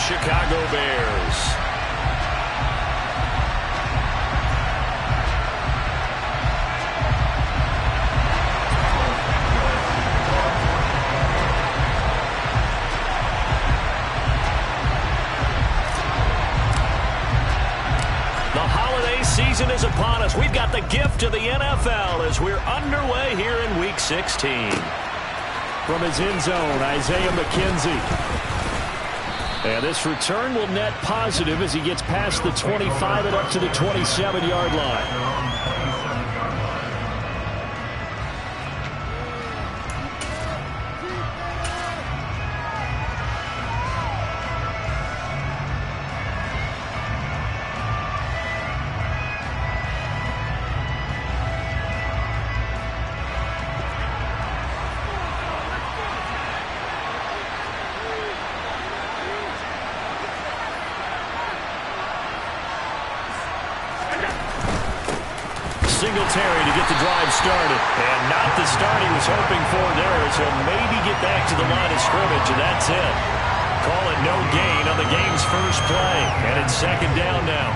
Chicago Bears. Season is upon us. We've got the gift of the NFL as we're underway here in Week 16. From his end zone, Isaiah McKenzie. And this return will net positive as he gets past the 25 and up to the 27-yard line. Singletary to get the drive started. And not the start he was hoping for there, as he'll maybe get back to the line of scrimmage, and that's it. Call it no gain on the game's first play. And it's second down now.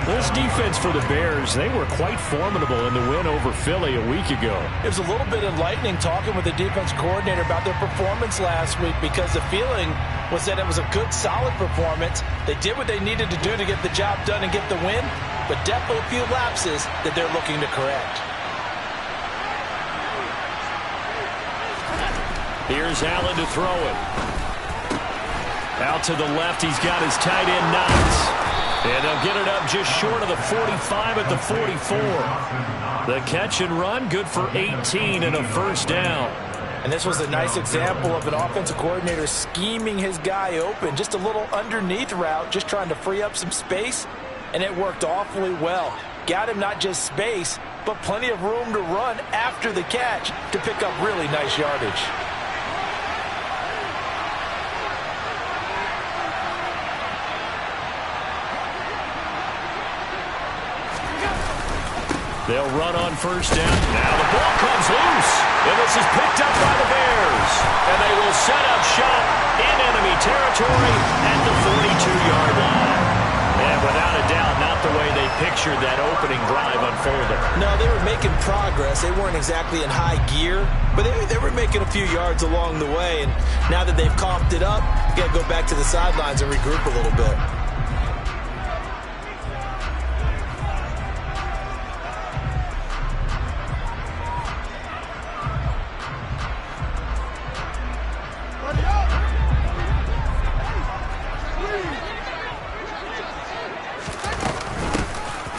This defense for the Bears, they were quite formidable in the win over Philly a week ago. It was a little bit enlightening talking with the defense coordinator about their performance last week, because the feeling was that it was a good, solid performance. They did what they needed to do to get the job done and get the win, but definitely a few lapses that they're looking to correct. Here's Allen to throw it. Out to the left, he's got his tight end Knox. And they'll get it up just short of the 45 at the 44. The catch and run, good for 18 and a first down. And this was a nice example of an offensive coordinator scheming his guy open. Just a little underneath route, just trying to free up some space. And it worked awfully well. Got him not just space, but plenty of room to run after the catch to pick up really nice yardage. They'll run on first down. Now the ball comes loose. And this is picked up by the Bears. And they will set up shop in enemy territory at the 42-yard line. And without a doubt, not the way they pictured that opening drive unfolding. No, they were making progress. They weren't exactly in high gear, but they were making a few yards along the way. And now that they've coughed it up, you got to go back to the sidelines and regroup a little bit.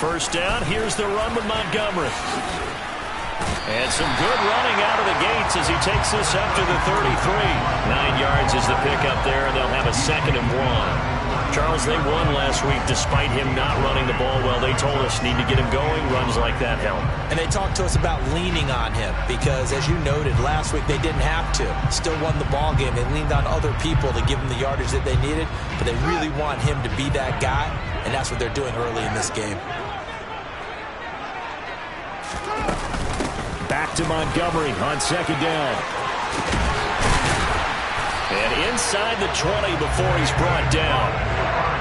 First down, here's the run with Montgomery. And some good running out of the gates as he takes this up to the 33. 9 yards is the pickup there, and they'll have a second and 1. Charles, they won last week despite him not running the ball well. They told us need to get him going. Runs like that help. And they talked to us about leaning on him because, as you noted, last week they didn't have to. Still won the ball game. They leaned on other people to give them the yardage that they needed, but they really want him to be that guy, and that's what they're doing early in this game. Back to Montgomery on second down. And inside the 20 before he's brought down.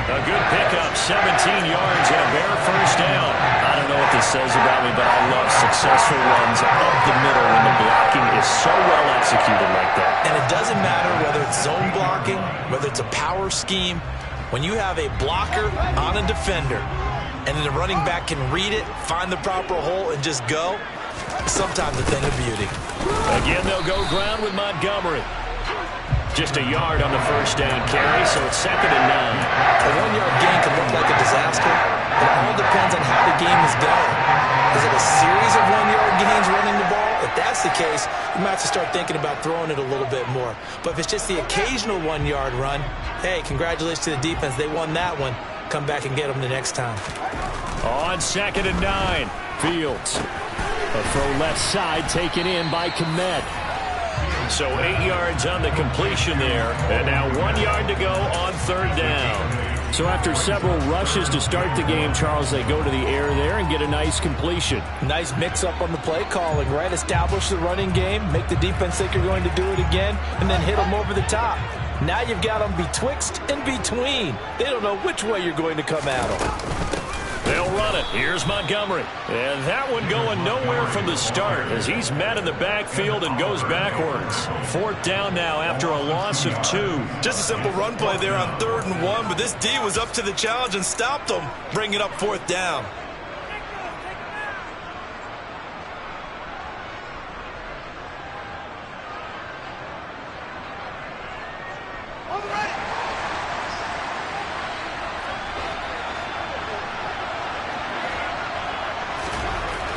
A good pickup, 17 yards and a bare first down. I don't know what this says about me, but I love successful runs up the middle when the blocking is so well executed like that. And it doesn't matter whether it's zone blocking, whether it's a power scheme. When you have a blocker on a defender and then the running back can read it, find the proper hole, and just go, sometimes a thing of beauty. Again, they'll go ground with Montgomery. Just a yard on the first down carry, so it's second and 9. A 1-yard gain can look like a disaster. It all depends on how the game is going. Is it a series of 1-yard gains running the ball? If that's the case, you might have to start thinking about throwing it a little bit more. But if it's just the occasional 1-yard run, hey, congratulations to the defense. They won that one. Come back and get them the next time. On second and 9, Fields. A throw left side taken in by Kmet. So 8 yards on the completion there. And now 1 yard to go on third down. So after several rushes to start the game, Charles, they go to the air there and get a nice completion. Nice mix-up on the play calling, right? Establish the running game, make the defense think you're going to do it again, and then hit them over the top. Now you've got them betwixt and between. They don't know which way you're going to come at them. They'll run it. Here's Montgomery. And that one going nowhere from the start as he's met in the backfield and goes backwards. 4th down now after a loss of 2. Just a simple run play there on 3rd and 1, but this D was up to the challenge and stopped them, bringing up 4th down.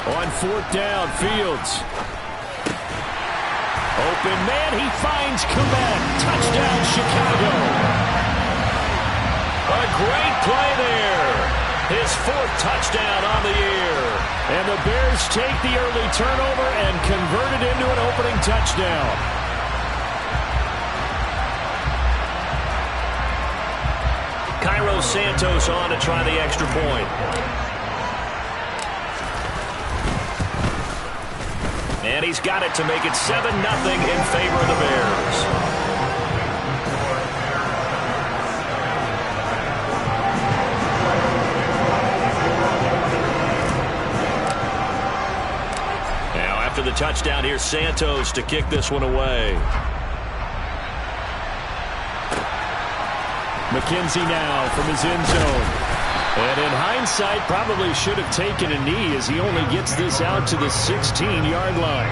On 4th down, Fields. Open man, he finds Komet. Touchdown, Chicago. A great play there. His 4th touchdown on the year. And the Bears take the early turnover and convert it into an opening touchdown. Cairo Santos on to try the extra point. And he's got it to make it 7-0 in favor of the Bears. Now after the touchdown, here's Santos to kick this one away. McKenzie now from his end zone. And in hindsight, probably should have taken a knee as he only gets this out to the 16-yard line.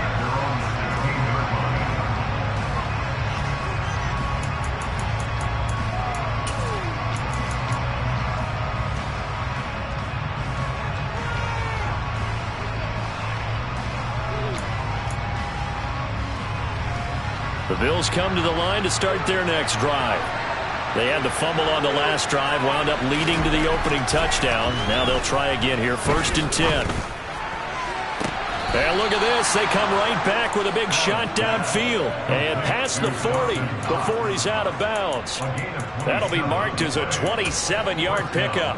The Bills come to the line to start their next drive. They had the fumble on the last drive, wound up leading to the opening touchdown. Now they'll try again here, 1st and 10. And look at this. They come right back with a big shot downfield. And past the 40 before he's out of bounds. That'll be marked as a 27-yard pickup.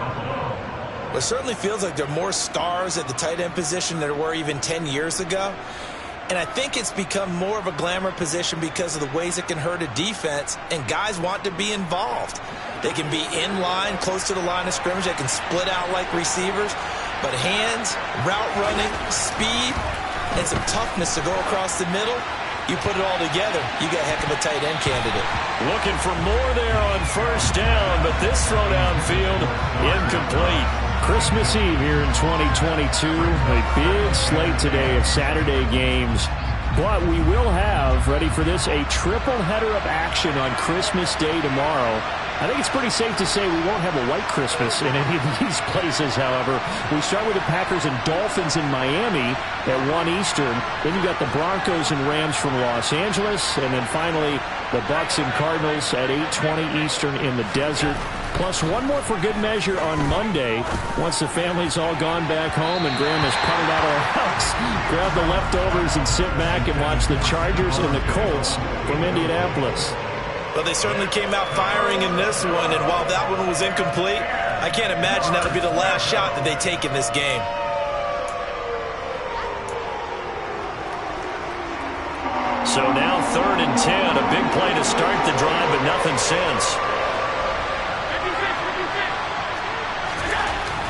Well, it certainly feels like there are more stars at the tight end position than there were even 10 years ago. And I think it's become more of a glamour position because of the ways it can hurt a defense, and guys want to be involved. They can be in line, close to the line of scrimmage. They can split out like receivers. But hands, route running, speed, and some toughness to go across the middle, you put it all together, you got a heck of a tight end candidate. Looking for more there on 1st down, but this throw downfield incomplete. Christmas Eve here in 2022. A big slate today of Saturday games. But we will have, ready for this, a triple header of action on Christmas Day tomorrow. I think it's pretty safe to say we won't have a white Christmas in any of these places, however. We start with the Packers and Dolphins in Miami at 1 Eastern. Then you got the Broncos and Rams from Los Angeles. And then finally, the Bucs and Cardinals at 8:20 Eastern in the desert. Plus one more for good measure on Monday. Once the family's all gone back home and Grandma's punted out of the house, grab the leftovers and sit back and watch the Chargers and the Colts from Indianapolis. Well, they certainly came out firing in this one, and while that one was incomplete, I can't imagine that'll be the last shot that they take in this game. So now 3rd and 10, a big play to start the drive, but nothing since.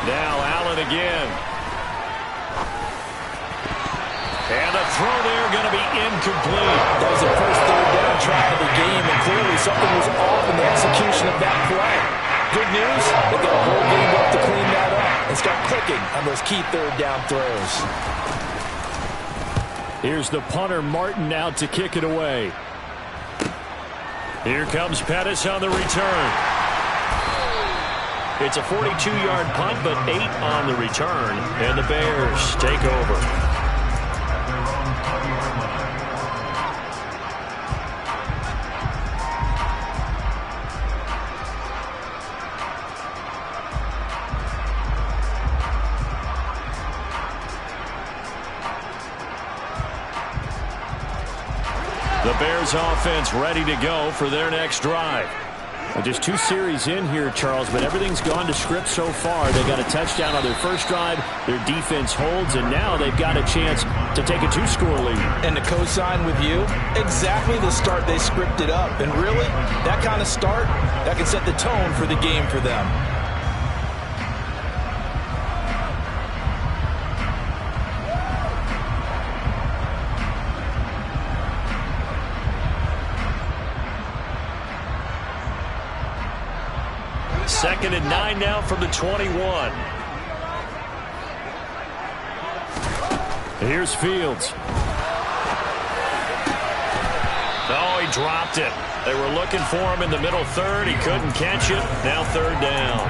Now Allen again. And the throw there going to be incomplete. That was the first 3rd down try of the game, and clearly something was off in the execution of that play. Good news, they've got a whole game left to clean that up and start clicking on those key 3rd down throws. Here's the punter, Martin, out to kick it away. Here comes Pettis on the return. It's a 42-yard punt, but 8 on the return, and the Bears take over. The Bears offense ready to go for their next drive. Well, just 2 series in here, Charles, but everything's gone to script so far. They got a touchdown on their first drive. Their defense holds, and now they've got a chance to take a 2-score lead. And to co-sign with you, exactly the start they scripted up. And really, that kind of start, that can set the tone for the game for them. Second and 9 now from the 21. Here's Fields. Oh, he dropped it. They were looking for him in the middle third. He couldn't catch it. Now third down.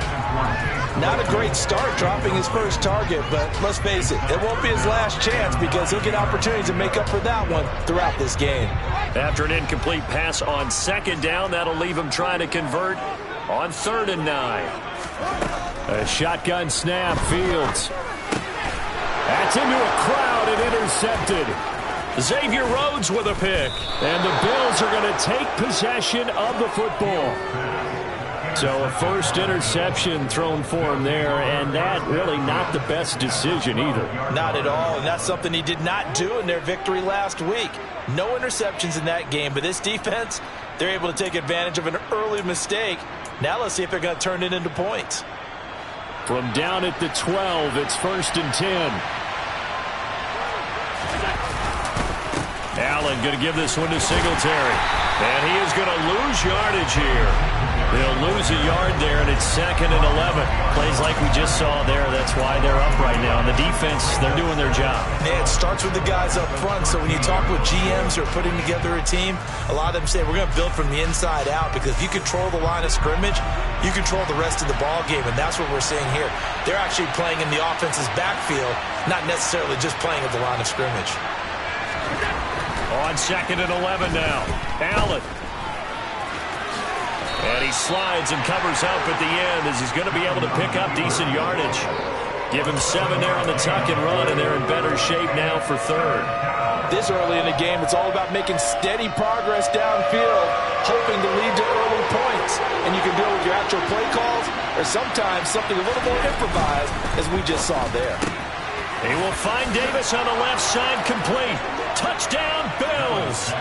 Not a great start dropping his first target, but let's face it, it won't be his last chance because he'll get opportunities to make up for that one throughout this game. After an incomplete pass on second down, that'll leave him trying to convert on 3rd and 9. A shotgun snap, Fields. That's into a crowd and intercepted. Xavier Rhodes with a pick. And the Bills are going to take possession of the football. So a first interception thrown for him there, and that really not the best decision either. Not at all, and that's something he did not do in their victory last week. No interceptions in that game, but this defense, they're able to take advantage of an early mistake. Now let's see if they're going to turn it into points. From down at the 12, it's 1st and 10. Allen going to give this one to Singletary. And he is going to lose yardage here. They'll lose a yard there, and it's 2nd and 11. Plays like we just saw there. That's why they're up right now. And the defense, they're doing their job. Yeah, it starts with the guys up front. So when you talk with GMs who are putting together a team, a lot of them say we're going to build from the inside out because if you control the line of scrimmage, you control the rest of the ball game, and that's what we're seeing here. They're actually playing in the offense's backfield, not necessarily just playing at the line of scrimmage. On 2nd and 11 now. Allen. And he slides and covers up at the end as he's going to be able to pick up decent yardage. Give him 7 there on the tuck and run, and they're in better shape now for 3rd. This early in the game, it's all about making steady progress downfield, hoping to lead to early points. And you can do it with your actual play calls or sometimes something a little more improvised, as we just saw there. He will find Davis on the left side, complete. Touchdown, Bills.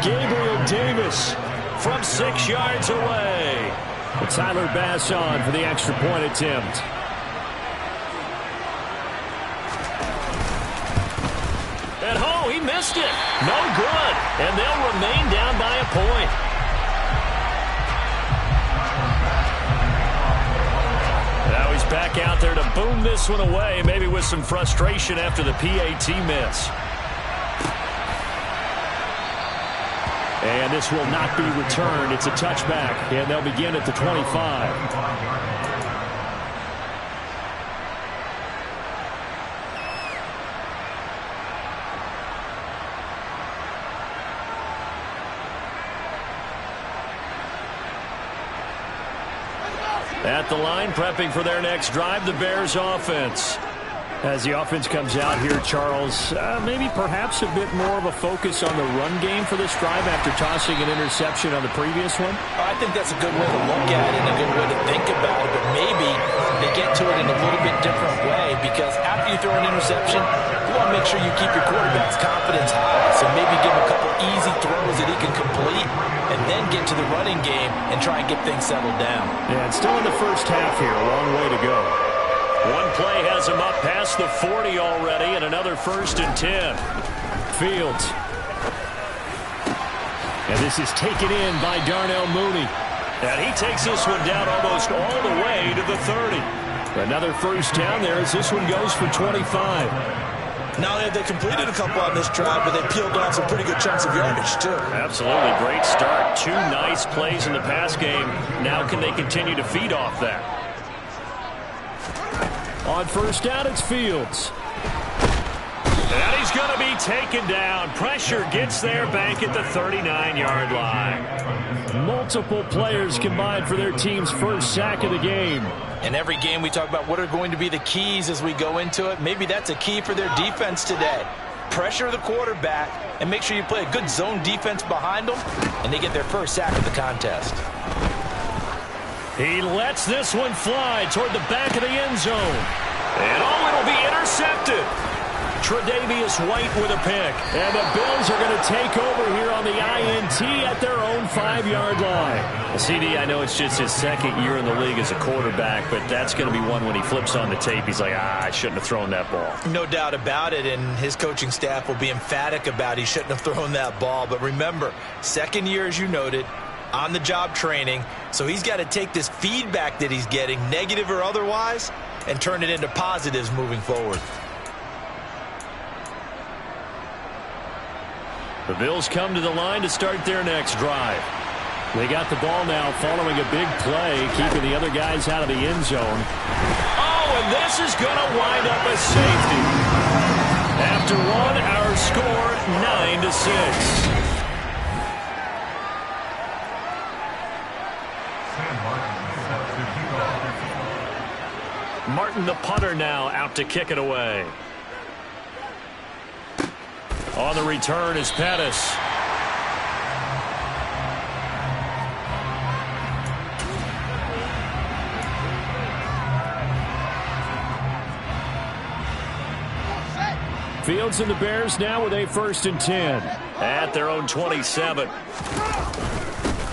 Gabriel Davis from 6 yards away. Tyler Bass on for the extra point attempt. And oh, he missed it. No good. And they'll remain down by a point. Now he's back out there to boom this one away, maybe with some frustration after the PAT miss. And this will not be returned. It's a touchback, and they'll begin at the 25. At the line, prepping for their next drive, the Bears offense. As the offense comes out here, Charles, maybe perhaps a bit more of a focus on the run game for this drive after tossing an interception on the previous one? I think that's a good way to look at it and a good way to think about it, but maybe they get to it in a little bit different way because after you throw an interception, you want to make sure you keep your quarterback's confidence high. So maybe give him a couple easy throws that he can complete and then get to the running game and try and get things settled down. Yeah, it's still in the first half here. A long way to go. One play has him up past the 40 already, and another 1st and 10. Fields. And this is taken in by Darnell Mooney. And he takes this one down almost all the way to the 30. Another first down there as this one goes for 25. Not only have they completed a couple on this drive, but they peeled off some pretty good chunks of yardage, too. Absolutely. Great start. 2 nice plays in the pass game. Now can they continue to feed off that? On first down, it's Fields. And he's going to be taken down. Pressure gets there back at the 39-yard line. Multiple players combined for their team's first sack of the game. In every game, we talk about what are going to be the keys as we go into it. Maybe that's a key for their defense today. pressure the quarterback, and make sure you play a good zone defense behind them, and they get their first sack of the contest. He lets this one fly toward the back of the end zone. And it'll be intercepted. Tre'Davious White with a pick. And the Bills are going to take over here on the INT at their own 5-yard line. CD, I know it's just his second year in the league as a quarterback, but that's going to be one when he flips on the tape. He's like, I shouldn't have thrown that ball. No doubt about it, and his coaching staff will be emphatic about he shouldn't have thrown that ball. But remember, second year, as you noted, on-the-job training, so he's got to take this feedback that he's getting, negative or otherwise, and turn it into positives moving forward. The Bills come to the line to start their next drive. They got the ball now following a big play, keeping the other guys out of the end zone. Oh, and this is going to wind up a safety. After one, our score 9-6. Martin, the punter, now out to kick it away. On the return is Pettis. Fields and the Bears now with a 1st and 10. At their own 27.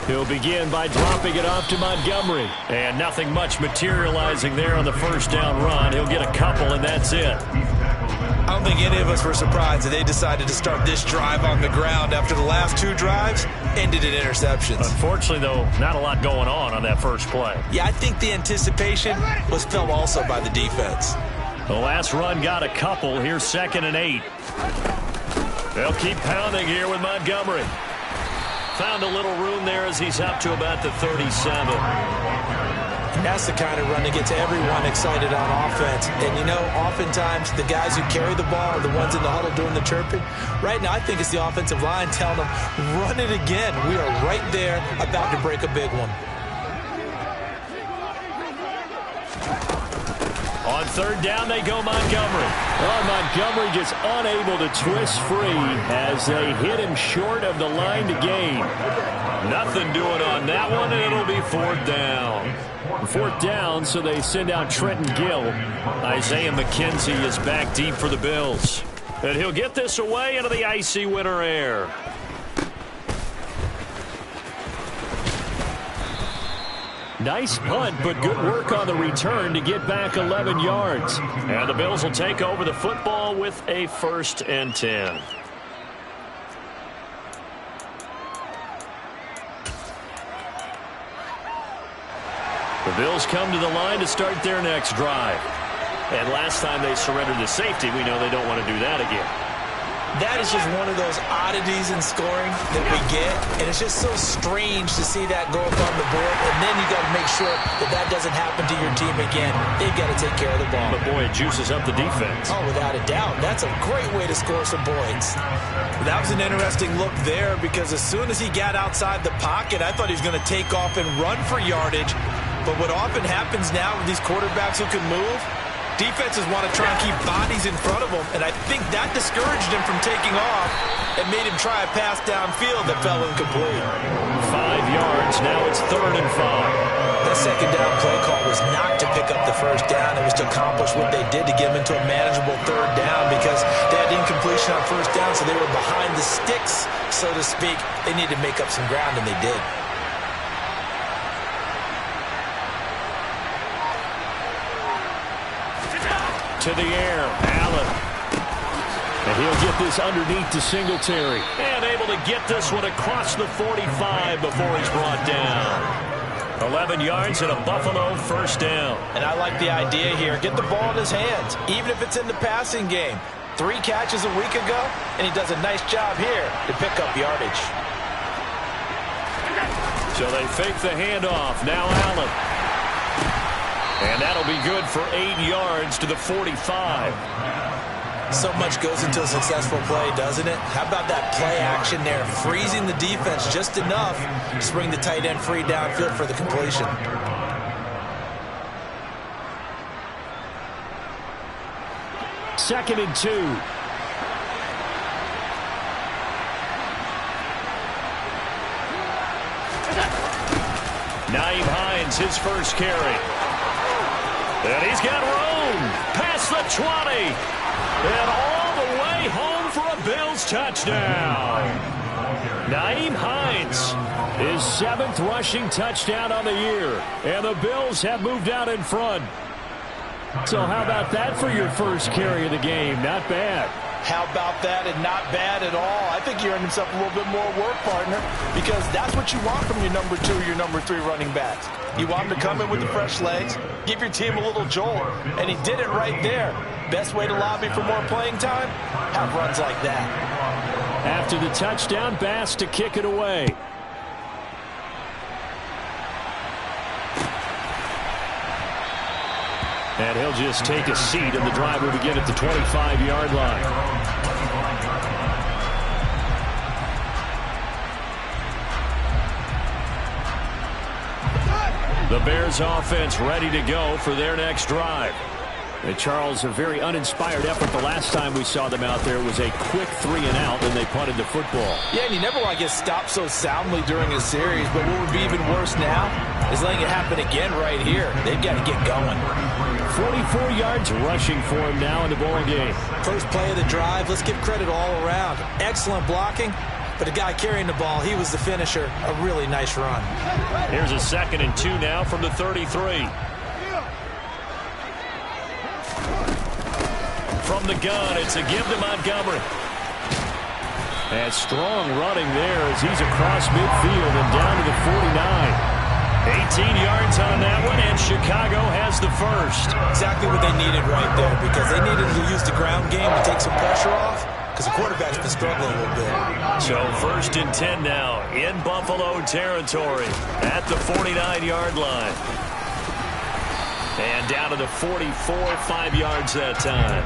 He'll begin by dropping it off to Montgomery. And nothing much materializing there on the first down run. He'll get a couple, and that's it. I don't think any of us were surprised that they decided to start this drive on the ground after the last 2 drives ended in interceptions. Unfortunately, though, not a lot going on that first play. Yeah, I think the anticipation was felt also by the defense. The last run got a couple. Here's 2nd and 8. They'll keep pounding here with Montgomery. Found a little room there as he's up to about the 37. That's the kind of run that gets everyone excited on offense. And, you know, oftentimes the guys who carry the ball are the ones in the huddle doing the chirping. Right now, I think it's the offensive line telling them, run it again. We are right there about to break a big one. On 3rd down, they go Montgomery. Well, Montgomery just unable to twist free as they hit him short of the line to gain. Nothing doing on that one, and it'll be 4th down. 4th down, so they send out Trenton Gill. Isaiah McKenzie is back deep for the Bills. And he'll get this away into the icy winter air. Nice punt, but good work on the return to get back 11 yards. And the Bills will take over the football with a 1st and 10. The Bills come to the line to start their next drive. And last time they surrendered to safety, we know they don't want to do that again. That is just one of those oddities in scoring that we get, and it's just so strange to see that go up on the board, and then you got to make sure that that doesn't happen to your team again. They've got to take care of the ball. But, boy, it juices up the defense. Oh, without a doubt. That's a great way to score some points. That was an interesting look there because as soon as he got outside the pocket, I thought he was going to take off and run for yardage. But what often happens now with these quarterbacks who can move, defenses want to try and keep bodies in front of them, and I think that discouraged him from taking off and made him try a pass downfield that fell incomplete. 5 yards, now it's 3rd and 5. That 2nd down play call was not to pick up the 1st down. It was to accomplish what they did to get them into a manageable 3rd down because they had incompletion on 1st down, so they were behind the sticks, so to speak. They needed to make up some ground, and they did. To the air, Allen. And he'll get this underneath to Singletary. And able to get this one across the 45 before he's brought down. 11 yards and a Buffalo 1st down. And I like the idea here. Get the ball in his hands, even if it's in the passing game. 3 catches a week ago, and he does a nice job here to pick up yardage. So they fake the handoff. Now Allen. And that'll be good for 8 yards to the 45. So much goes into a successful play, doesn't it? How about that play action there? Freezing the defense just enough to bring the tight end free downfield for the completion. Second and 2. Nyheim Hines, his first carry. And he's got room past the 20. And all the way home for a Bills touchdown. Nyheim Hines, his 7th rushing touchdown on the year. And the Bills have moved out in front. So how about that for your first carry of the game? Not bad. How about that, and not bad at all. I think he earned himself a little bit more work, partner, because that's what you want from your number 2, your number 3 running backs. You want him to come in with the fresh legs, give your team a little jolt, and he did it right there. Best way to lobby for more playing time? Have runs like that. After the touchdown, Bass to kick it away. And he'll just take a seat, and the drive will begin at the 25-yard line. The Bears offense ready to go for their next drive. And Charles, a very uninspired effort the last time we saw them out there was a quick 3-and-out, and they punted the football. Yeah, and you never want to get stopped so soundly during a series, but what would be even worse now is letting it happen again right here. They've got to get going. 44 yards rushing for him now in the ball game. First play of the drive, let's give credit all around. Excellent blocking, but the guy carrying the ball, he was the finisher. A really nice run. Here's a 2nd and 2 now from the 33. From the gun, it's a give to Montgomery. And strong running there as he's across midfield and down to the 49. 18 yards on that one, and Chicago has the first. Exactly what they needed right there, because they needed to use the ground game to take some pressure off, because the quarterback's been struggling a little bit. So 1st and 10 now in Buffalo territory at the 49-yard line. And down to the 44, 5 yards that time.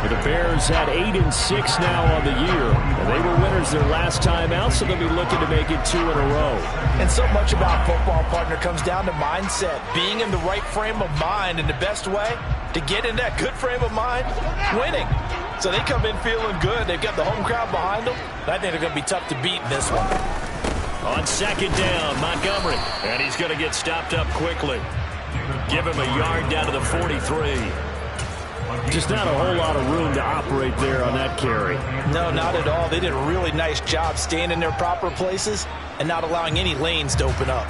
The Bears had 8-6 now on the year. And they were winners their last time out, so they'll be looking to make it 2 in a row. And so much about football, partner, comes down to mindset. Being in the right frame of mind, and the best way to get in that good frame of mind, winning. So they come in feeling good. They've got the home crowd behind them. And I think they're going to be tough to beat in this one. On 2nd down, Montgomery. And he's going to get stopped up quickly. Give him a yard down to the 43. Just not a whole lot of room to operate there on that carry. No, not at all. They did a really nice job staying in their proper places and not allowing any lanes to open up.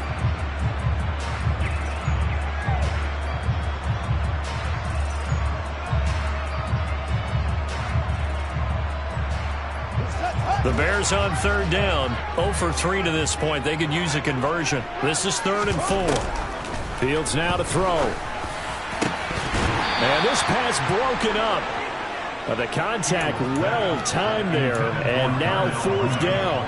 The Bears on 3rd down. 0 for 3 to this point. They could use a conversion. This is 3rd and 4. Fields now to throw. And this pass broken up. The contact well timed there. And now 4th down.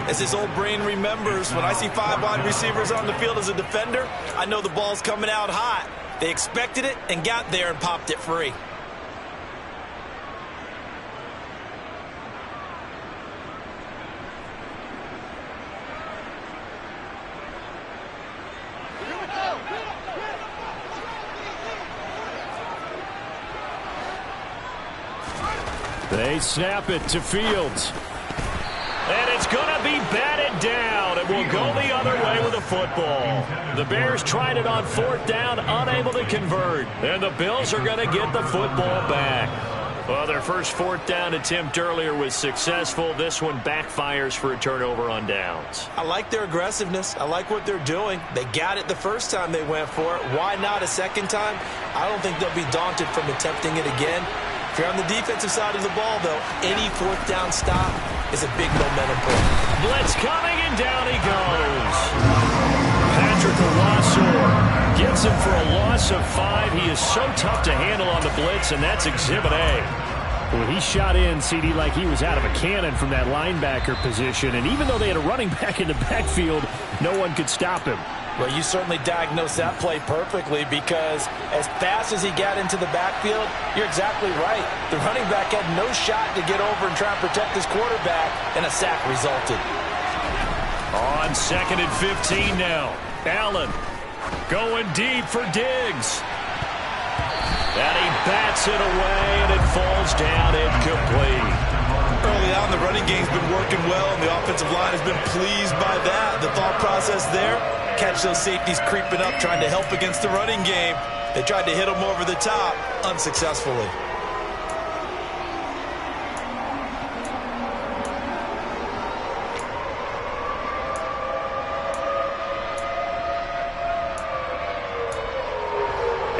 As his old brain remembers, when I see 5 wide receivers on the field as a defender, I know the ball's coming out hot. They expected it and got there and popped it free. They snap it to Fields. And it's going to be batted down. It will go the other way with the football. The Bears tried it on 4th down, unable to convert. And the Bills are going to get the football back. Well, their first 4th down attempt earlier was successful. This one backfires for a turnover on downs. I like their aggressiveness. I like what they're doing. They got it the first time they went for it. Why not a second time? I don't think they'll be daunted from attempting it again. If you're on the defensive side of the ball, though, any 4th down stop is a big momentum point. Blitz coming, and down he goes. Patrick Owasor gets him for a loss of 5. He is so tough to handle on the blitz, and that's Exhibit A. Well, he shot in, CD, like he was out of a cannon from that linebacker position. And even though they had a running back in the backfield, no one could stop him. Well, you certainly diagnosed that play perfectly, because as fast as he got into the backfield, you're exactly right. The running back had no shot to get over and try and protect his quarterback, and a sack resulted. On 2nd and 15 now. Allen going deep for Diggs. And he bats it away, and it falls down incomplete. Early on, the running game's been working well, and the offensive line has been pleased by that. The thought process there, catch those safeties creeping up, trying to help against the running game. They tried to hit them over the top, unsuccessfully.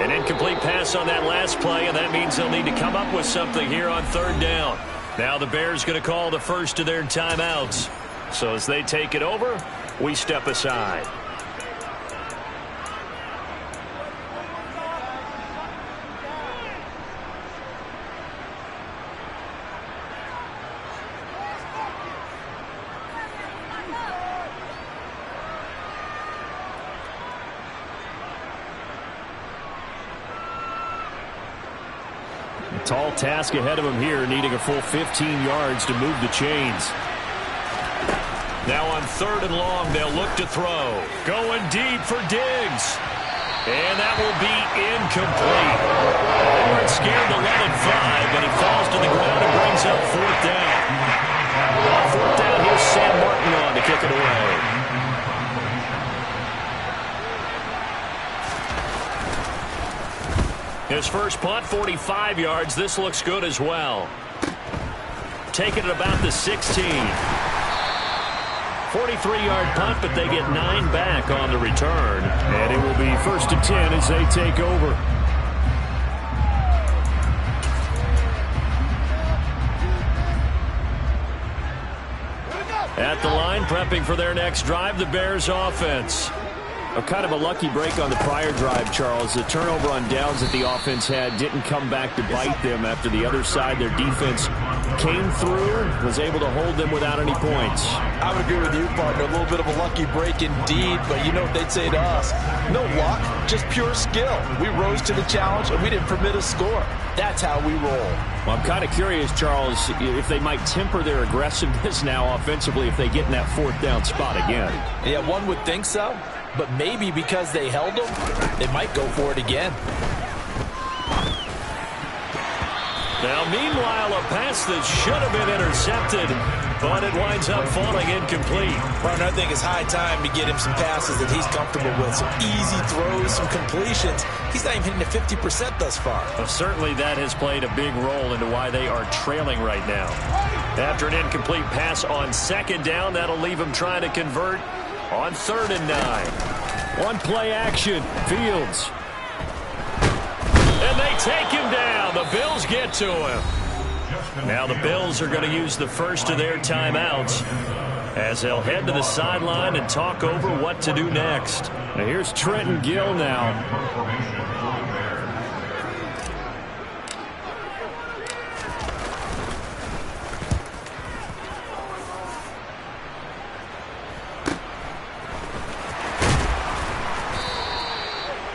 An incomplete pass on that last play, and that means they'll need to come up with something here on third down. Now the Bears going to call the first of their timeouts. So as they take it over, we step aside. Tall task ahead of him here, needing a full 15 yards to move the chains. Now on third and long, they'll look to throw. Going deep for Diggs. And that will be incomplete. They weren't scared to let it fly, but it falls to the ground and brings up fourth down. On fourth down, here's Sam Martin on to kick it away. His first punt, 45 yards. This looks good as well. Taking it about the 16. 43-yard punt, but they get 9 back on the return. And it will be first and 10 as they take over. At the line, prepping for their next drive, the Bears offense. A kind of a lucky break on the prior drive, Charles. The turnover on downs that the offense had didn't come back to bite them after the other side. Their defense came through, was able to hold them without any points. I would agree with you, partner. A little bit of a lucky break indeed, but you know what they'd say to us. No luck, just pure skill. We rose to the challenge, and we didn't permit a score. That's how we roll. Well, I'm kind of curious, Charles, if they might temper their aggressiveness now offensively if they get in that fourth down spot again. Yeah, one would think so. But maybe because they held them, they might go for it again. Now, meanwhile, a pass that should have been intercepted, but it winds up falling incomplete. Partner, I think it's high time to get him some passes that he's comfortable with. Some easy throws, some completions. He's not even hitting the 50% thus far. Well, certainly that has played a big role into why they are trailing right now. After an incomplete pass on second down, that'll leave him trying to convert on 3rd and 9. One play action. Fields. And they take him down. The Bills get to him. Now the Bills are going to use the first of their timeouts as they'll head to the sideline and talk over what to do next. Now here's Trenton Gill now.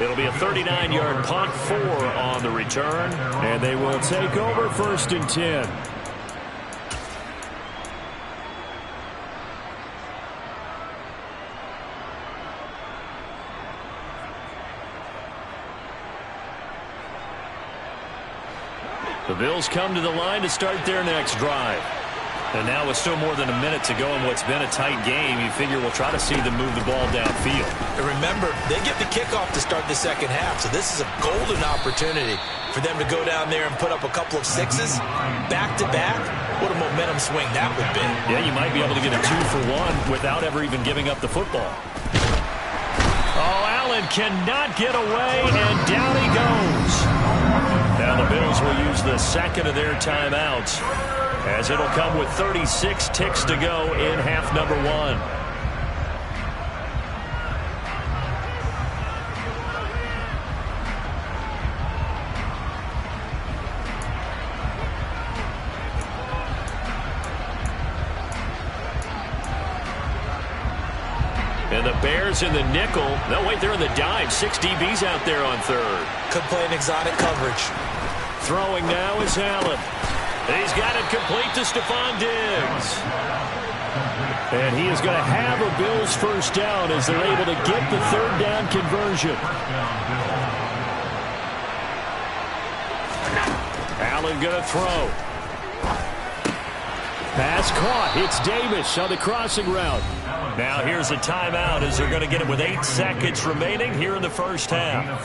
It'll be a 39-yard punt, 4 on the return. And they will take over 1st and 10. The Bills come to the line to start their next drive. And now with still more than a minute to go in what's been a tight game, you figure we'll try to see them move the ball downfield. And remember, they get the kickoff to start the second half, so this is a golden opportunity for them to go down there and put up a couple of sixes back-to-back. What a momentum swing that would be. Yeah, you might be able to get a 2-for-1 without ever even giving up the football. Oh, Allen cannot get away, and down he goes. Now the Bills will use the second of their timeouts, as it'll come with 36 ticks to go in half number 1. And the Bears in the nickel. No, wait, they're in the dime. 6 DBs out there on 3rd. Could play an exotic coverage. Throwing now is Allen. He's got it complete to Stephon Diggs. And he is going to have a Bills first down as they're able to get the 3rd down conversion. Allen going to throw. Pass caught. It's Davis on the crossing route. Now here's a timeout as they're going to get it with 8 seconds remaining here in the first half.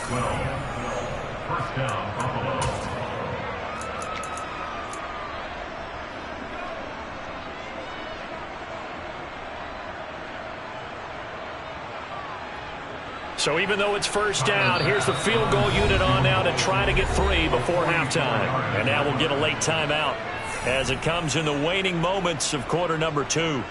So even though it's first down, here's the field goal unit on now to try to get 3 before halftime. And now we'll get a late timeout as it comes in the waning moments of quarter number 2.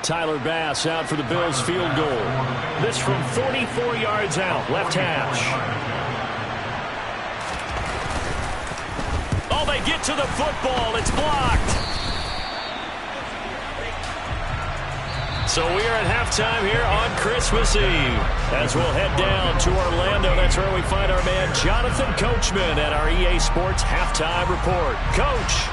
Tyler Bass out for the Bills field goal. This from 44 yards out, left hash. Oh, they get to the football. It's blocked. So we are at halftime here on Christmas Eve. As we'll head down to Orlando, that's where we find our man Jonathan Coachman at our EA Sports Halftime Report. Coach.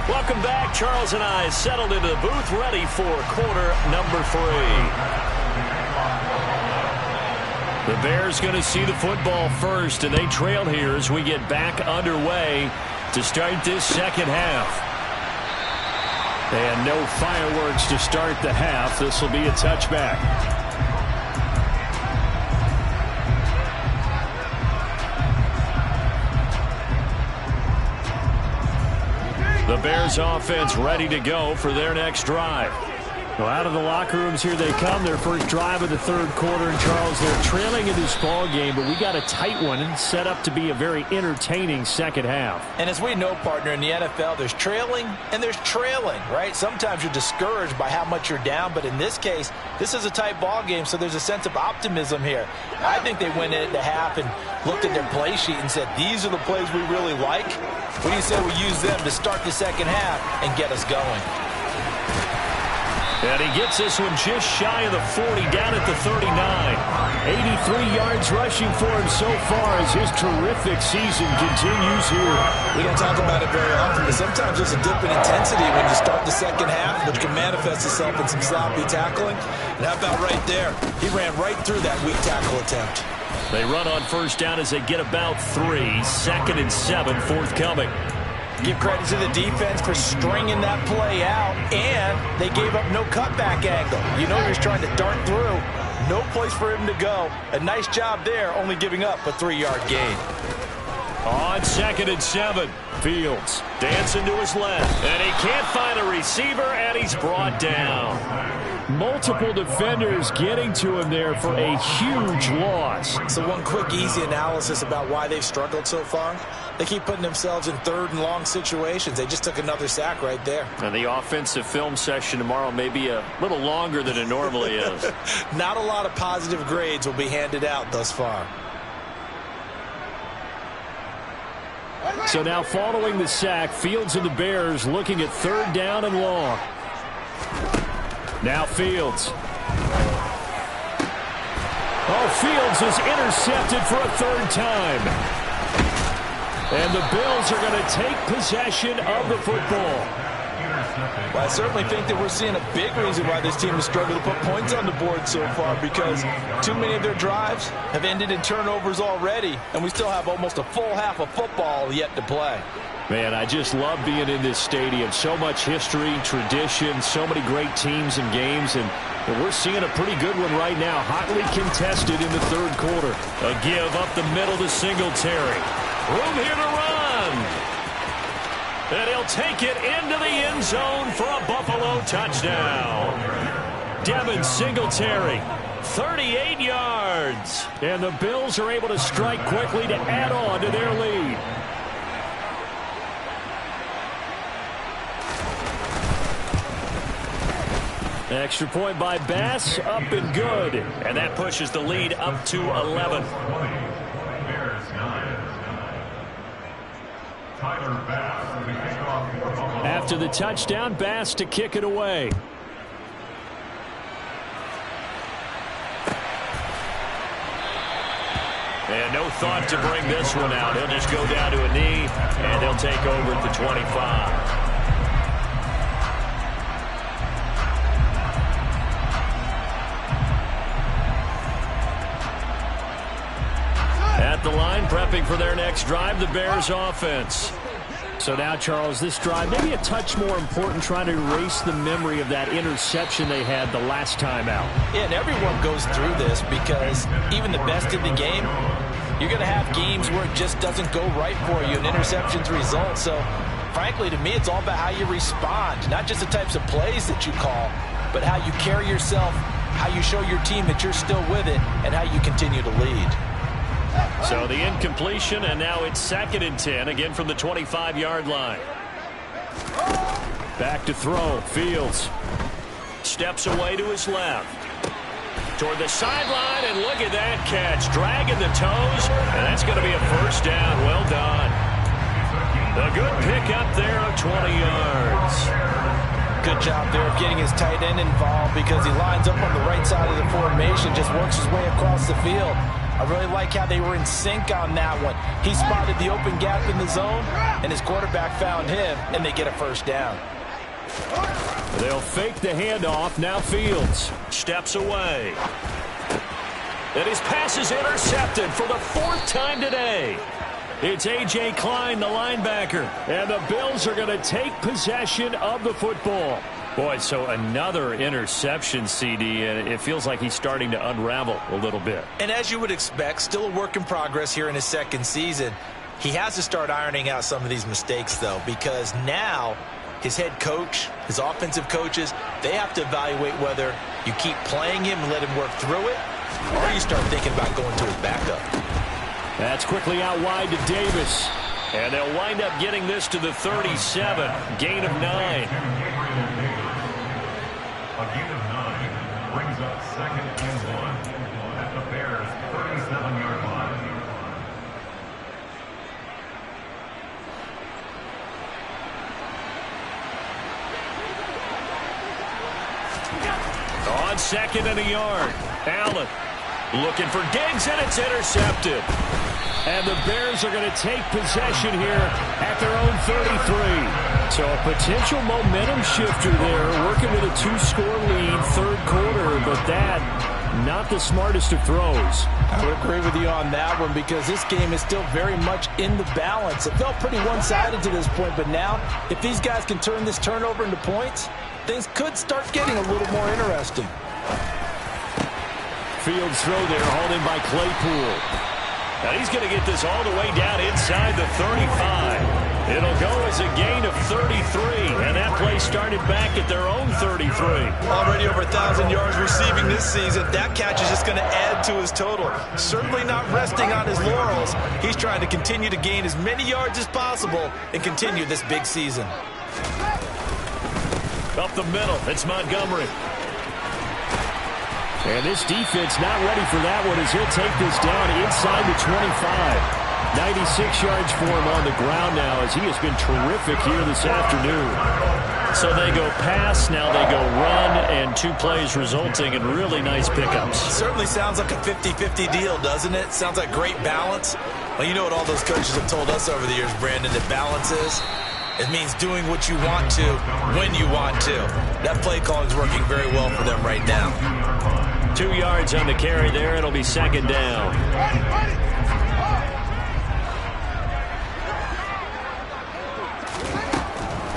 Welcome back. Charles and I settled into the booth, ready for quarter number 3. The Bears going to see the football first, and they trail here as we get back underway to start this second half. And no fireworks to start the half. This will be a touchback. The Bears offense ready to go for their next drive. Well, out of the locker rooms here they come. Their first drive of the third quarter. And Charles, they're trailing in this ball game, but we got a tight one and set up to be a very entertaining second half. And as we know, partner, in the NFL, there's trailing and there's trailing, right? Sometimes you're discouraged by how much you're down, but in this case, this is a tight ball game, so there's a sense of optimism here. I think they went into half and looked at their play sheet and said, these are the plays we really like. What do you say we use them to start the second half and get us going? And he gets this one just shy of the 40, down at the 39. 83 yards rushing for him so far as his terrific season continues here. We don't talk about it very often, but sometimes there's a dip in intensity when you start the second half, which can manifest itself in some sloppy tackling. And how about right there? He ran right through that weak tackle attempt. They run on first down as they get about 3. 2nd and 7 forthcoming. Give credit to the defense for stringing that play out, and they gave up no cutback angle. You know you're trying to dart through. No place for him to go. A nice job there, only giving up a 3-yard gain. On 2nd and 7, Fields dancing to his left, and he can't find a receiver, and he's brought down. Multiple defenders getting to him there for a huge loss. So one quick, easy analysis about why they've struggled so far. They keep putting themselves in third and long situations. They just took another sack right there. And the offensive film session tomorrow may be a little longer than it normally is. Not a lot of positive grades will be handed out thus far. So now following the sack, Fields and the Bears looking at 3rd down and long. Now Fields. Oh, Fields is intercepted for a 3rd time. And the Bills are going to take possession of the football. Well, I certainly think that we're seeing a big reason why this team has struggled to put points on the board so far, because too many of their drives have ended in turnovers already, and we still have almost a full half of football yet to play. Man, I just love being in this stadium. So much history, tradition, so many great teams and games, and we're seeing a pretty good one right now, hotly contested in the third quarter. A give up the middle to Singletary. Room here to run. And he'll take it into the end zone for a Buffalo touchdown. Devin Singletary, 38 yards. And the Bills are able to strike quickly to add on to their lead. Extra point by Bass, up and good. And that pushes the lead up to 11. After the touchdown, Bass to kick it away. And no thought to bring this one out. He'll just go down to a knee, and they'll take over at the 25. At the line, prepping for their next drive, the Bears offense. So now, Charles, this drive maybe a touch more important, trying to erase the memory of that interception they had the last time out. Yeah, and everyone goes through this because even the best in the game, you're going to have games where it just doesn't go right for you, and interceptions result. So, frankly, to me, it's all about how you respond, not just the types of plays that you call, but how you carry yourself, how you show your team that you're still with it, and how you continue to lead. So the incompletion, and now it's 2nd and 10, again from the 25-yard line. Back to throw. Fields steps away to his left. Toward the sideline, and look at that catch. Dragging the toes, and that's going to be a first down. Well done. A good pickup there of 20 yards. Good job there of getting his tight end involved because he lines up on the right side of the formation, just works his way across the field. I really like how they were in sync on that one. He spotted the open gap in the zone, and his quarterback found him, and they get a first down. They'll fake the handoff. Now Fields steps away. And his pass is intercepted for the 4th time today. It's A.J. Klein, the linebacker. And the Bills are going to take possession of the football. Boy, so another interception, CD, and it feels like he's starting to unravel a little bit. And as you would expect, still a work in progress here in his 2nd season. He has to start ironing out some of these mistakes, though, because now his head coach, his offensive coaches, they have to evaluate whether you keep playing him and let him work through it, or you start thinking about going to his backup. That's quickly out wide to Davis. And they'll wind up getting this to the 37, gain of 9. A gain of 9 brings up 2nd and 1 at the Bears' 37-yard line. On 2nd and a yard, Allen looking for Diggs, and it's intercepted. And the Bears are going to take possession here at their own 33. So a potential momentum shifter there, working with a 2-score lead, 3rd quarter, but that, not the smartest of throws. I would agree with you on that one because this game is still very much in the balance. It felt pretty one-sided to this point, but now, if these guys can turn this turnover into points, things could start getting a little more interesting. Fields throw there, hauled in by Claypool. Now he's going to get this all the way down inside the 35. It'll go as a gain of 33, and that play started back at their own 33. Already over 1,000 yards receiving this season. That catch is just going to add to his total. Certainly not resting on his laurels. He's trying to continue to gain as many yards as possible and continue this big season. Up the middle, it's Montgomery. And this defense not ready for that one as he'll take this down inside the 25. 96 yards for him on the ground now as he has been terrific here this afternoon. So they go pass, now they go run, and 2 plays resulting in really nice pickups. Certainly sounds like a 50-50 deal, doesn't it? Sounds like great balance. Well, you know what all those coaches have told us over the years, Brandon, that balance is? It means doing what you want to when you want to. That play calling is working very well for them right now. 2 yards on the carry there. It'll be 2nd down.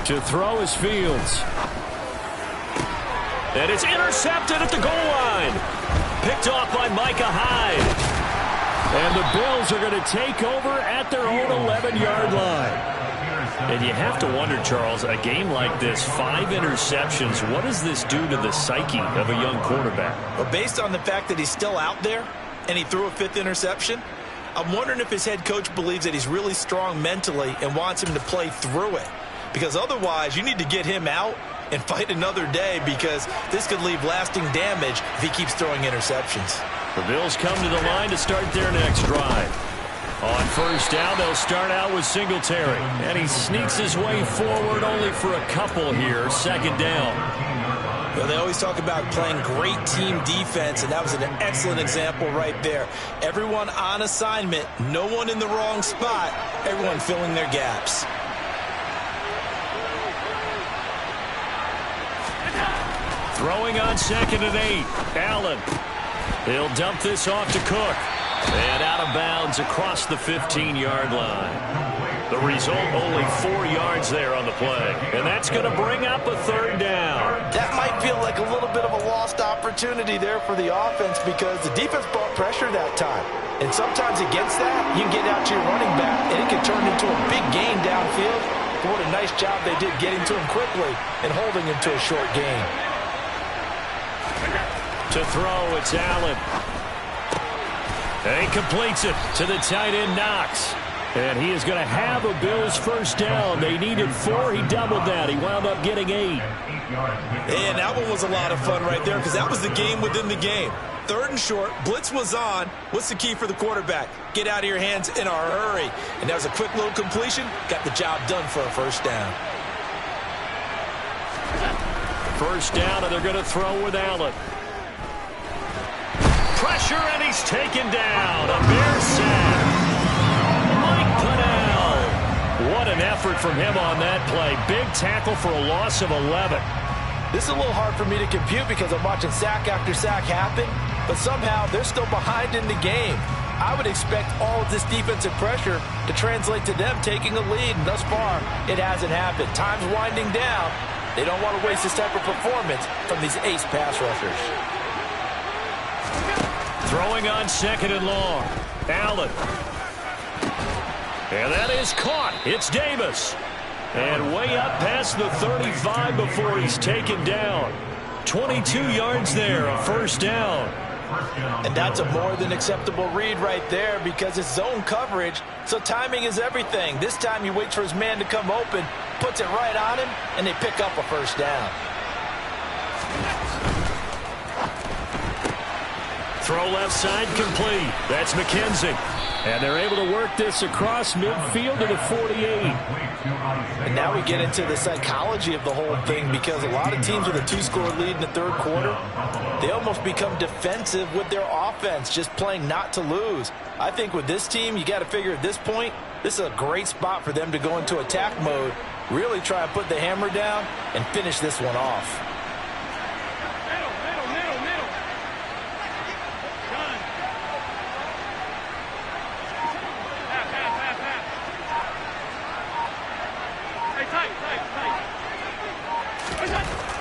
To throw is Fields. And it's intercepted at the goal line. Picked off by Micah Hyde. And the Bills are going to take over at their own 11-yard line. And you have to wonder, Charles, a game like this, 5 interceptions, what does this do to the psyche of a young quarterback? Well, based on the fact that he's still out there and he threw a 5th interception, I'm wondering if his head coach believes that he's really strong mentally and wants him to play through it. Because otherwise, you need to get him out and fight another day because this could leave lasting damage if he keeps throwing interceptions. The Bills come to the line to start their next drive. On 1st down, they'll start out with Singletary. And he sneaks his way forward only for a couple here. 2nd down. Well, they always talk about playing great team defense, and that was an excellent example right there. Everyone on assignment, no one in the wrong spot, everyone filling their gaps. Throwing on 2nd and 8. Allen. He'll dump this off to Cook. And out of bounds across the 15-yard line. The result, only 4 yards there on the play. And that's going to bring up a 3rd down. That might feel like a little bit of a lost opportunity there for the offense because the defense brought pressure that time. And sometimes against that, you can get out to your running back, and it can turn into a big gain downfield. But what a nice job they did getting to him quickly and holding him to a short gain. To throw, it's Allen. And he completes it to the tight end, Knox. And he is going to have a Bills 1st down. They needed 4. He doubled that. He wound up getting 8. And that one was a lot of fun right there because that was the game within the game. 3rd and short, blitz was on. What's the key for the quarterback? Get out of your hands in a hurry. And that was a quick little completion. Got the job done for a 1st down. 1st down, and they're going to throw with Allen. Pressure, and he's taken down. A Bear sack. Mike Pennell. What an effort from him on that play. Big tackle for a loss of 11. This is a little hard for me to compute because I'm watching sack after sack happen, but somehow they're still behind in the game. I would expect all of this defensive pressure to translate to them taking a lead, and thus far, it hasn't happened. Time's winding down. They don't want to waste this type of performance from these ace pass rushers. Throwing on 2nd and long. Allen. And that is caught. It's Davis. And way up past the 35 before he's taken down. 22 yards there, a 1st down. And that's a more than acceptable read right there because it's zone coverage, so timing is everything. This time he waits for his man to come open, puts it right on him, and they pick up a 1st down. Throw left side complete. That's McKenzie. And they're able to work this across midfield to the 48. And now we get into the psychology of the whole thing because a lot of teams with a 2-score lead in the 3rd quarter, they almost become defensive with their offense, just playing not to lose. I think with this team, you got to figure at this point, this is a great spot for them to go into attack mode, really try and put the hammer down and finish this one off.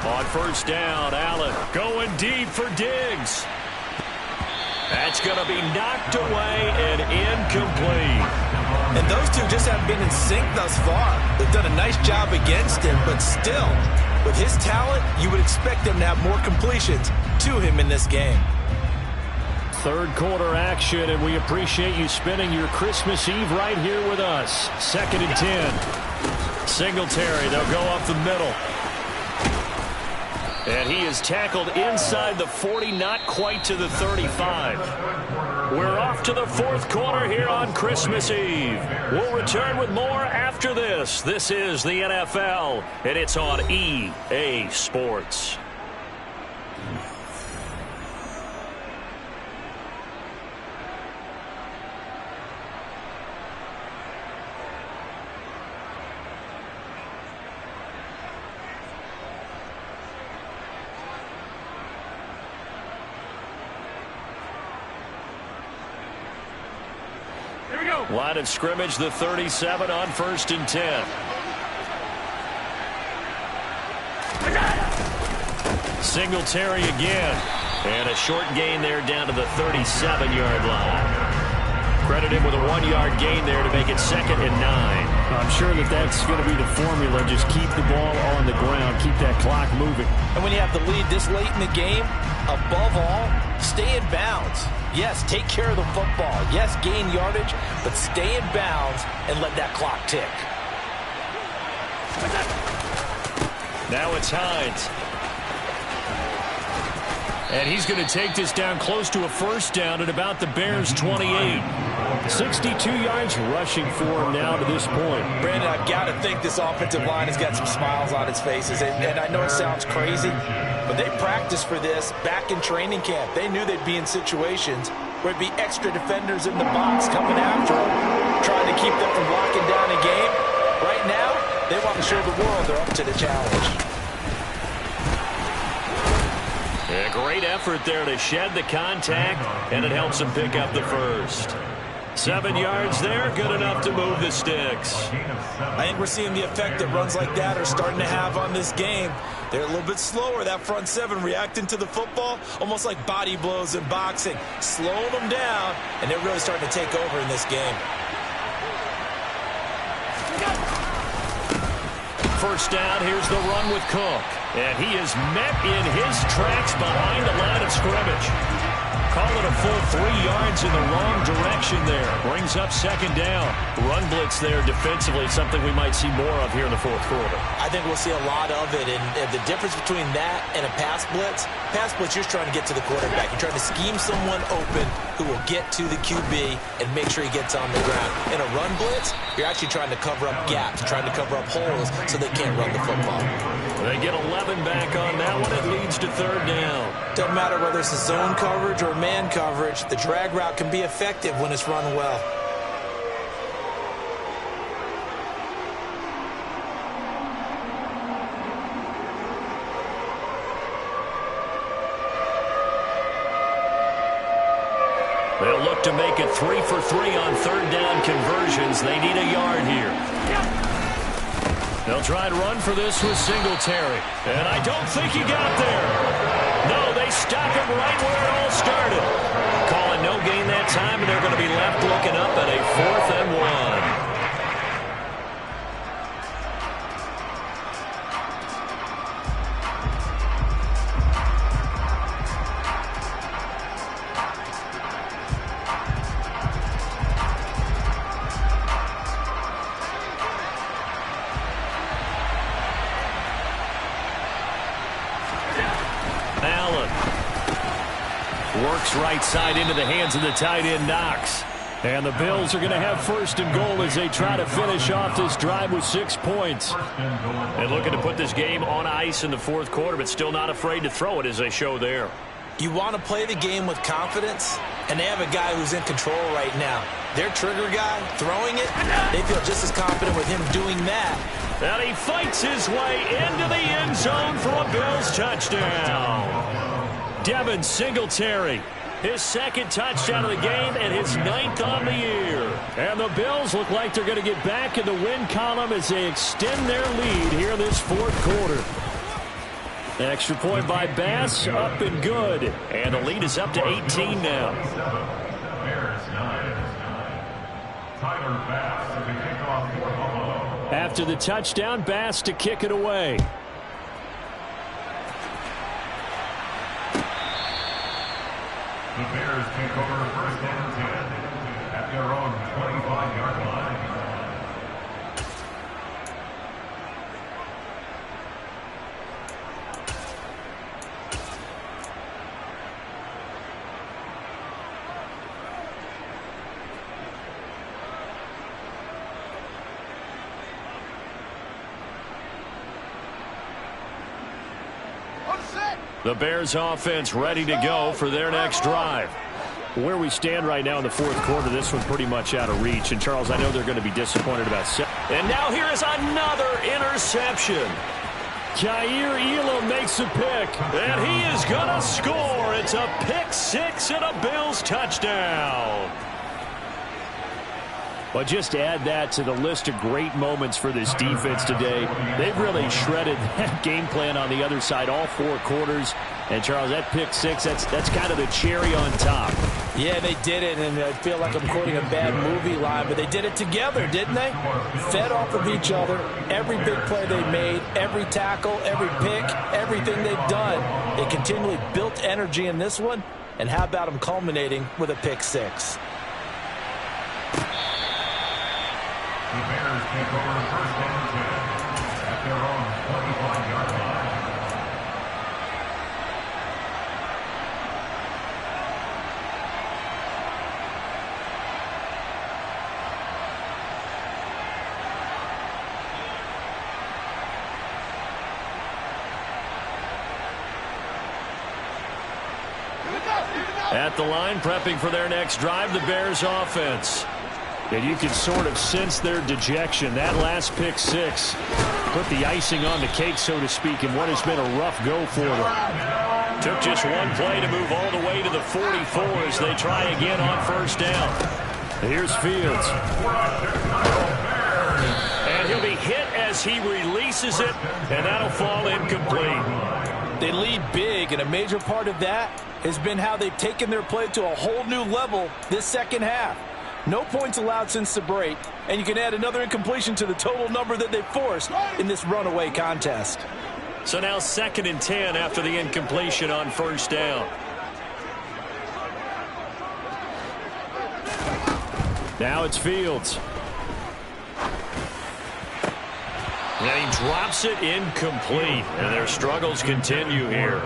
On 1st down, Allen going deep for Diggs. That's going to be knocked away and incomplete. And those two just haven't been in sync thus far. They've done a nice job against him, but still, with his talent, you would expect them to have more completions to him in this game. 3rd quarter action, and we appreciate you spending your Christmas Eve right here with us. 2nd and 10. Singletary, they'll go up the middle. And he is tackled inside the 40, not quite to the 35. We're off to the 4th quarter here on Christmas Eve. We'll return with more after this. This is the NFL, and it's on EA Sports. Line of scrimmage, the 37 on 1st and 10. Singletary again. And a short gain there down to the 37-yard line. Credit him with a 1-yard gain there to make it 2nd and 9. I'm sure that's going to be the formula. Just keep the ball on the ground. Keep that clock moving. And when you have the lead this late in the game, above all, stay in bounds. Yes, take care of the football. Yes, gain yardage, but stay in bounds and let that clock tick. Now it's Hines. And he's going to take this down close to a first down at about the Bears' 28. 62 yards rushing for him now to this point. Brandon, I've got to think this offensive line has got some smiles on its faces. And I know it sounds crazy, but they practiced for this back in training camp. They knew they'd be in situations where it'd be extra defenders in the box coming after them, trying to keep them from locking down a game. Right now, they want to show the world they're up to the challenge. A great effort there to shed the contact, and it helps him pick up the first. 7 yards there, good enough to move the sticks. I think we're seeing the effect that runs like that are starting to have on this game. They're a little bit slower, that front seven, reacting to the football, almost like body blows in boxing. Slowing them down, and they're really starting to take over in this game. First down, here's the run with Cook. And he is met in his tracks behind the line of scrimmage. Call it a full 3 yards in the wrong direction there. Brings up second down. Run blitz there defensively, something we might see more of here in the fourth quarter. I think we'll see a lot of it. And the difference between that and a pass blitz, you're trying to get to the quarterback. You're trying to scheme someone open who will get to the QB and make sure he gets on the ground. In a run blitz, you're actually trying to cover up gaps, trying to cover up holes so they can't run the football. They get 11 back on that one. It leads to third down. Doesn't matter whether it's a zone coverage or man coverage. The drag route can be effective when it's run well. They'll look to make it 3 for 3 on third down conversions. They need a yard here. They'll try and run for this with Singletary. And I don't think he got there. No, they stop him right where it all started. Calling no gain that time, and they're going to be left looking up at a 4th and 1. Works right side into the hands of the tight end, Knox. And the Bills are going to have first and goal as they try to finish off this drive with 6 points. And looking to put this game on ice in the fourth quarter, but still not afraid to throw it as they show there. You want to play the game with confidence, and they have a guy who's in control right now. Their trigger guy, throwing it, they feel just as confident with him doing that. And he fights his way into the end zone for a Bills touchdown. Devin Singletary, his second touchdown of the game and his 9th on the year. And the Bills look like they're going to get back in the win column as they extend their lead here this fourth quarter. Extra point by Bass, up and good. And the lead is up to 18 now. After the touchdown, Bass to kick it away. The Bears take over first and 10 at their own 25-yard line. The Bears offense ready to go for their next drive. Where we stand right now in the fourth quarter, this one's pretty much out of reach. And, Charles, I know they're going to be disappointed about it. And now here is another interception. Jair Elam makes a pick. And he is going to score. It's a pick six and a Bills touchdown. But just to add that to the list of great moments for this defense today, they've really shredded that game plan on the other side all four quarters. And, Charles, that pick six, that's kind of the cherry on top. Yeah, they did it, and I feel like I'm quoting a bad movie line, but they did it together, didn't they? Fed off of each other. Every big play they made, every tackle, every pick, everything they've done. They continually built energy in this one, and how about them culminating with a pick six? The Bears take over first and 10 at their own 25-yard line. At the line, prepping for their next drive, the Bears offense. And you can sort of sense their dejection. That last pick six put the icing on the cake, so to speak, in what has been a rough go for them. Took just one play to move all the way to the 44 as they try again on first down. Here's Fields. And he'll be hit as he releases it, and that'll fall incomplete. They lead big, and a major part of that has been how they've taken their play to a whole new level this second half. No points allowed since the break, and you can add another incompletion to the total number that they forced in this runaway contest. So now 2nd and 10 after the incompletion on first down. Now it's Fields. And he drops it incomplete, and their struggles continue here.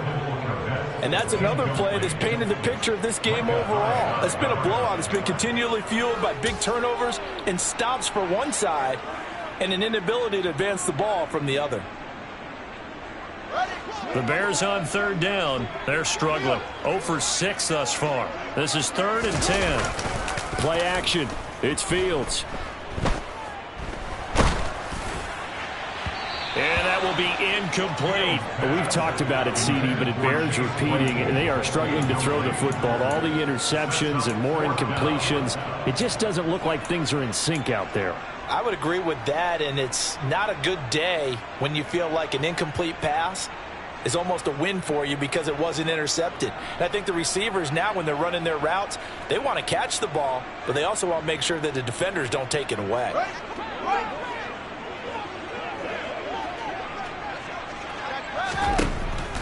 And that's another play that's painted the picture of this game overall. It's been a blowout. It's been continually fueled by big turnovers and stops for one side and an inability to advance the ball from the other. The Bears on 3rd down. They're struggling. 0 for 6 thus far. This is 3rd and 10. Play action. It's Fields. And that will be incomplete. We've talked about it, CD, but it bears repeating. They are struggling to throw the football. All the interceptions and more incompletions. It just doesn't look like things are in sync out there. I would agree with that, and it's not a good day when you feel like an incomplete pass is almost a win for you because it wasn't intercepted. And I think the receivers now, when they're running their routes, they want to catch the ball, but they also want to make sure that the defenders don't take it away.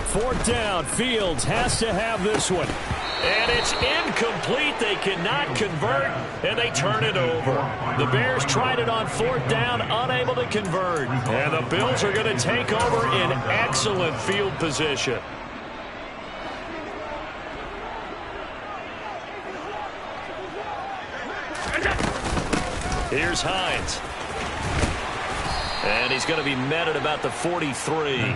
Fourth down. Fields has to have this one. And it's incomplete. They cannot convert, and they turn it over. The Bears tried it on 4th down, unable to convert. And the Bills are going to take over in excellent field position. Here's Hines. And he's going to be met at about the 43.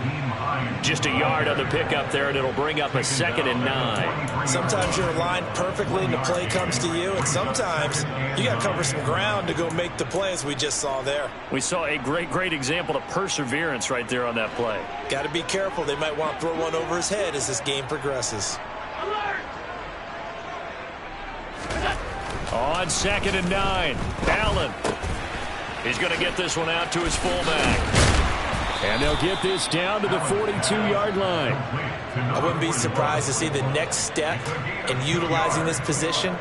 Just a yard on the pickup there, and it'll bring up a 2nd and 9. Sometimes you're aligned perfectly and the play comes to you, and sometimes you got to cover some ground to go make the play, as we just saw there. We saw a great example of perseverance right there on that play. Got to be careful. They might want to throw one over his head as this game progresses. On 2nd and 9, Allen. He's going to get this one out to his fullback. And they'll get this down to the 42-yard line. I wouldn't be surprised to see the next step in utilizing this position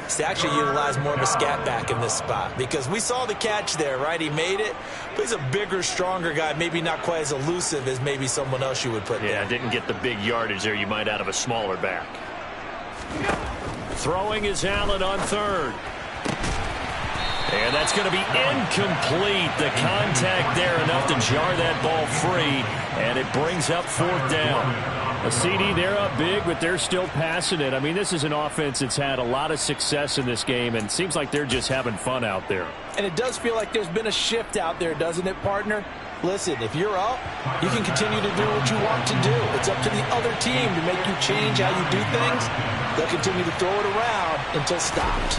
is to actually utilize more of a scat back in this spot. Because we saw the catch there, right? He made it, but he's a bigger, stronger guy, maybe not quite as elusive as maybe someone else you would put there. Yeah, didn't get the big yardage there you might out of a smaller back. Throwing is Allen on 3rd. And that's going to be incomplete. The contact there enough to jar that ball free, and it brings up 4th down. A CD, they're up big, but they're still passing it. I mean, this is an offense that's had a lot of success in this game, and it seems like they're just having fun out there. And it does feel like there's been a shift out there, doesn't it, partner? Listen, if you're up, you can continue to do what you want to do. It's up to the other team to make you change how you do things. They'll continue to throw it around until stopped.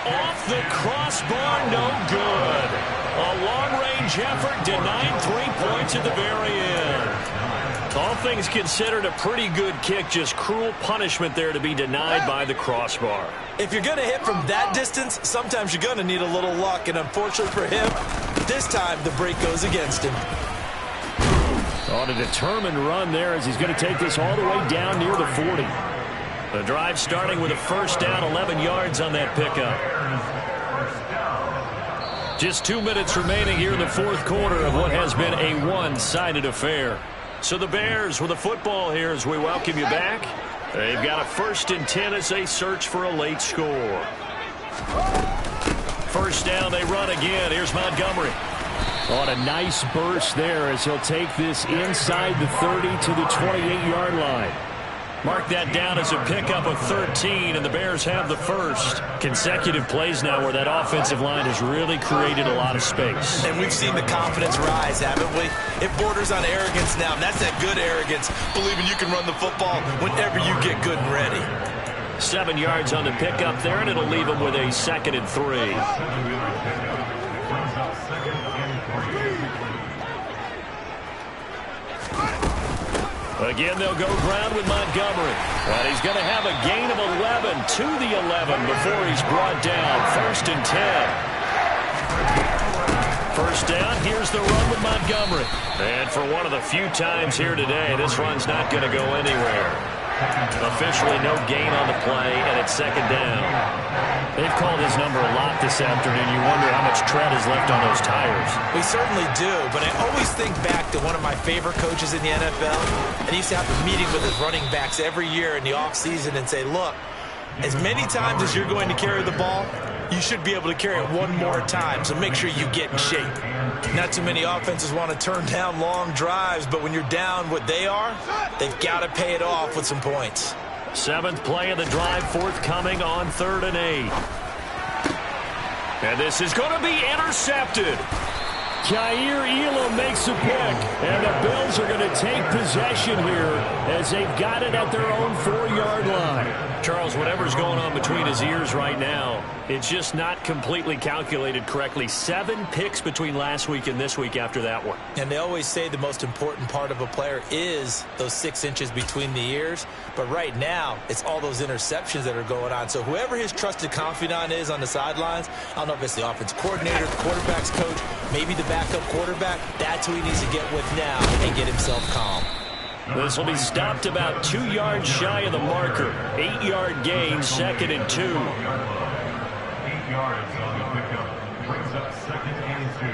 Off the crossbar, no good. A long-range effort denying 3 points at the very end. All things considered, a pretty good kick, just cruel punishment there to be denied by the crossbar. If you're going to hit from that distance, sometimes you're going to need a little luck, and unfortunately for him, this time the break goes against him. On a determined run there as he's going to take this all the way down near the 40. The drive starting with a first down, 11 yards on that pickup. Just 2 minutes remaining here in the 4th quarter of what has been a one-sided affair. So the Bears with the football here as we welcome you back. They've got a 1st and 10 as they search for a late score. First down, they run again. Here's Montgomery. On a nice burst there as he'll take this inside the 30 to the 28-yard line. Mark that down as a pickup of 13, and the Bears have the first. Consecutive plays now where that offensive line has really created a lot of space. And we've seen the confidence rise, haven't we? It borders on arrogance now, and that's that good arrogance, believing you can run the football whenever you get good and ready. 7 yards on the pickup there, and it'll leave them with a 2nd and 3. Again, they'll go ground with Montgomery. And he's going to have a gain of 11 to the 11 before he's brought down. 1st and 10. First down, here's the run with Montgomery. And for one of the few times here today, this run's not going to go anywhere. Officially no gain on the play, and it's 2nd down. They've called his number a lot this afternoon. You wonder how much tread is left on those tires. We certainly do, but I always think back to one of my favorite coaches in the NFL, and he used to have a meeting with his running backs every year in the offseason and say, look, as many times as you're going to carry the ball, you should be able to carry it one more time, so make sure you get in shape. Not too many offenses want to turn down long drives, but when you're down what they are, they've got to pay it off with some points. 7th play of the drive, forthcoming on 3rd and 8. And this is going to be intercepted. Jair Elam makes a pick, and the Bills are going to take possession here as they've got it at their own 4-yard line. Charles, whatever's going on between his ears right now, it's just not completely calculated correctly. 7 picks between last week and this week after that one. And they always say the most important part of a player is those 6 inches between the ears. But right now, it's all those interceptions that are going on. So whoever his trusted confidant is on the sidelines, I don't know if it's the offense coordinator, the quarterback's coach, maybe the backup quarterback, that's who he needs to get with now and get himself calm. This will be stopped about 2 yards shy of the marker. 8-yard gain, 2nd and 2. 8 yards on the pickup. Brings up 2nd and 2.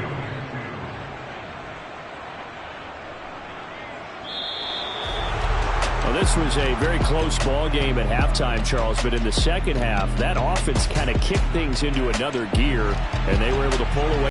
Well, this was a very close ball game at halftime, Charles, but in the second half, that offense kind of kicked things into another gear, and they were able to pull away.